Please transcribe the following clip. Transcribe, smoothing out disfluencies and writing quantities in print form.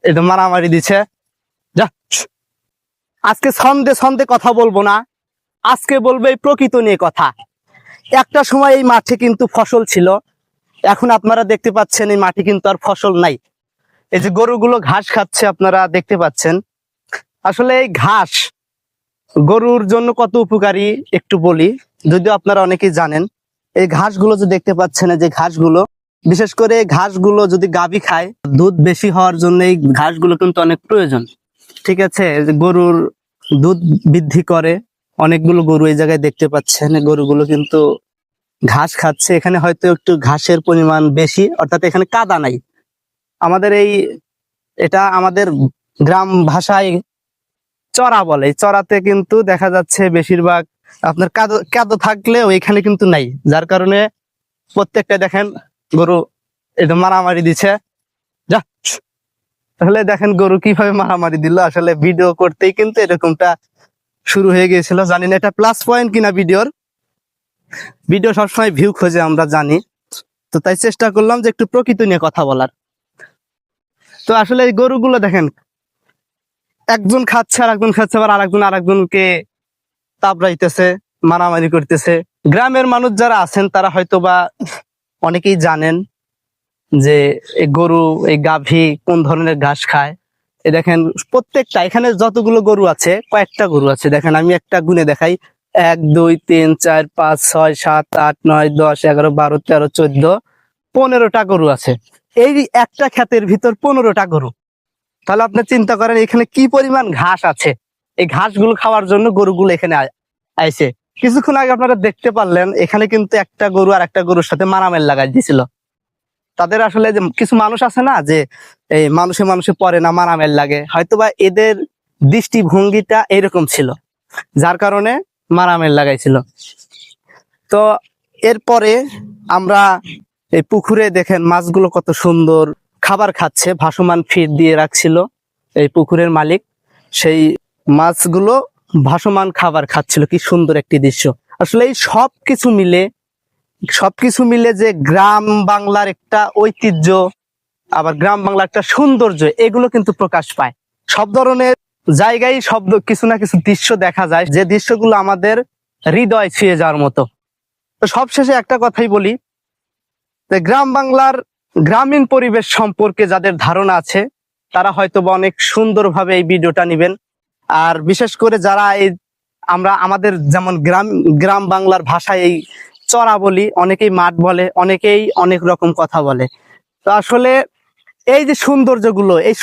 এটা মারামারি দিছে। যা, আজকে ছন্দে ছন্দে কথা বলবো না, আজকে বলবো এই প্রকৃত নিয়ে কথা। একটা সময় এই মাঠে কিন্তু ফসল ছিল, এখন আপনারা দেখতে পাচ্ছেন এই মাঠে কিন্তু আর ফসল নাই। এই যে গরুগুলো ঘাস খাচ্ছে আপনারা দেখতে পাচ্ছেন। আসলে এই ঘাস গরুর জন্য কত উপকারী একটু বলি, যদিও আপনারা অনেকেই জানেন। এই ঘাসগুলো যে দেখতে পাচ্ছেন, যে ঘাসগুলো, বিশেষ করে ঘাসগুলো যদি গাভী খায়, দুধ বেশি হওয়ার জন্য এই ঘাসগুলো কিন্তু অনেক প্রয়োজন। ঠিক আছে, গরুর দুধ বৃদ্ধি করে। অনেকগুলো গরু এই জায়গায় দেখতে পাচ্ছেন, গরুগুলো কিন্তু ঘাস খাচ্ছে। এখানে হয়তো একটু ঘাসের পরিমাণ বেশি, অর্থাৎ এখানে কাদা নাই। আমাদের এটা আমাদের গ্রাম ভাষায় চড়া বলে। চড়াতে কিন্তু দেখা যাচ্ছে বেশিরভাগ আপনার কাদো কাদো থাকলেও এখানে কিন্তু নাই, যার কারণে প্রত্যেকটা দেখেন গরু এটা মারামারি দিছে। যা, তাহলে দেখেন গরু কিভাবে মারামারি দিল। আসলে ভিডিও করতেই কিন্তু এরকমটা শুরু হয়ে গিয়েছিল। জানি না এটা প্লাস পয়েন্ট কিনা ভিডিও সবসময় ভিউ খোঁজে, আমরা জানি। তো তাই চেষ্টা করলাম যে একটু প্রকৃতি নিয়ে কথা বলার। তো আসলে এই গরুগুলো দেখেন, একজন খাচ্ছে আর একজন খাচ্ছে, আবার আরেকজনকে তাবড়াইতেছে, মারামারি করতেছে। গ্রামের মানুষ যারা আছেন তারা হয়তো বা অনেকেই জানেন যে এই গরু, এই গাভী কোন ধরনের ঘাস খায়। এই দেখেন প্রত্যেকটা, এখানে যতগুলো গরু আছে, কয়েকটা গরু আছে দেখেন, আমি একটা গুনে দেখাই। 1 2 3 4 5 6 7 8 9 10 11 12 13 14 15টা গরু আছে। এই একটা ক্ষেতের ভিতর 15টা গরু। তাহলে আপনি চিন্তা করেন এখানে কি পরিমাণ ঘাস আছে। এই ঘাসগুলো খাওয়ার জন্য গরুগুলো এখানে আইছে। কিছুক্ষণ আগে আপনারা দেখতে পারলেন এখানে কিন্তু একটা গরু আর একটা গরুর সাথে মারামারি লাগাই দিয়েছিল। তাদের আসলে যে কিছু মানুষ আছে না, যে এই মানুষে পড়ে না, মারামারি লাগে, হয়তোবা এদের দৃষ্টিভঙ্গিটা এরকম ছিল, যার কারণে মারামারি লাগাইছিল। তো এরপরে আমরা এই পুকুরে দেখেন মাছগুলো কত সুন্দর খাবার খাচ্ছে, ভাসমান ফিড দিয়ে রাখছিল এই পুকুরের মালিক। সেই মাছগুলো ভাসমান খাবার খাচ্ছিল, কি সুন্দর একটি দৃশ্য। আসলে এই সবকিছু মিলে যে গ্রাম বাংলার একটা ঐতিহ্য, আবার গ্রাম বাংলার একটা সৌন্দর্য, এগুলো কিন্তু প্রকাশ পায়। সব ধরনের জায়গায় কিছু না কিছু দৃশ্য দেখা যায়, যে দৃশ্যগুলো আমাদের হৃদয় ছুঁয়ে যাওয়ার মতো। তো সবশেষে একটা কথাই বলি, যে গ্রাম বাংলার গ্রামীণ পরিবেশ সম্পর্কে যাদের ধারণা আছে, তারা হয়তো বা অনেক সুন্দরভাবে এই ভিডিওটা নেবেন। আর বিশেষ করে যারা আমাদের যেমন গ্রাম বাংলার ভাষায় এই চড়া বলি, অনেকেই মাঠ বলে, অনেকেই অনেক রকম কথা বলে। তো আসলে এই যে সৌন্দর্যগুলো, এই